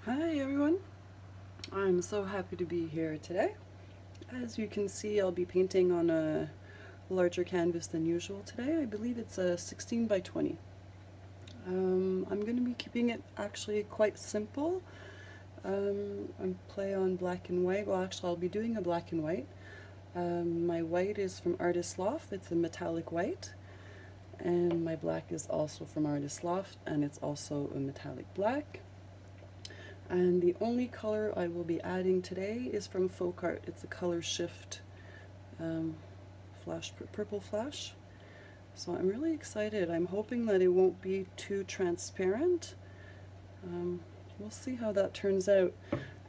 Hi everyone, I'm so happy to be here today. As you can see, I'll be painting on a larger canvas than usual today. I believe it's a 16 by 20. I'm going to be keeping it actually quite simple. I'm play on black and white. Well, actually, I'll be doing a black and white. My white is from Artist Loft. It's a metallic white. And my black is also from Artist Loft, and it's also a metallic black. And the only color I will be adding today is from Folk Art. It's a color shift purple flash. So I'm really excited. I'm hoping that it won't be too transparent. We'll see how that turns out.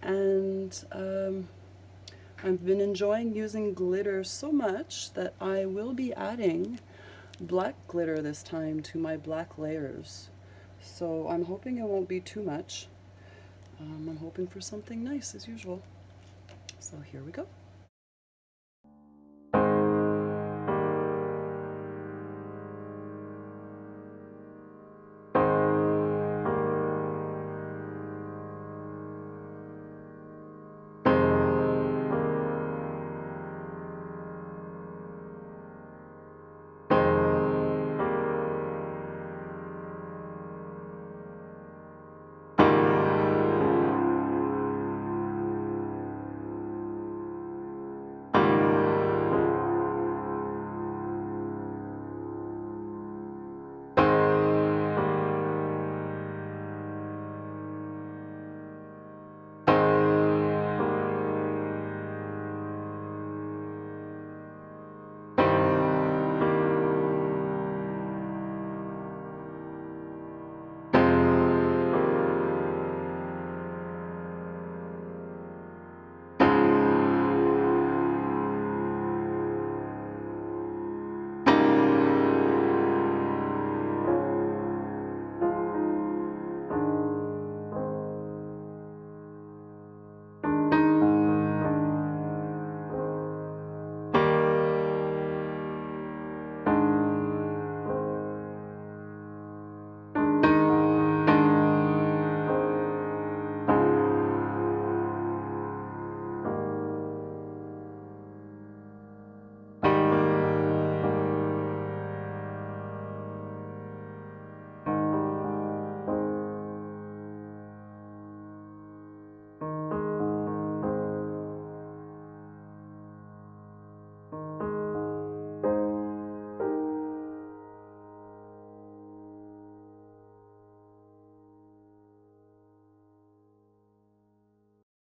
And I've been enjoying using glitter so much that I will be adding black glitter this time to my black layers. So I'm hoping it won't be too much. I'm hoping for something nice as usual. So here we go.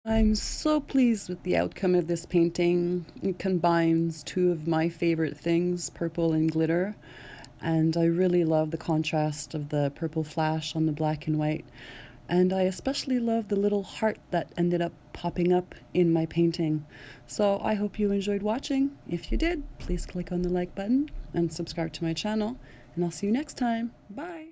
I'm so pleased with the outcome of this painting. It combines two of my favorite things, purple and glitter, and I really love the contrast of the purple flash on the black and white. And I especially love the little heart that ended up popping up in my painting. So I hope you enjoyed watching. If you did, please click on the like button and subscribe to my channel, and I'll see you next time. Bye!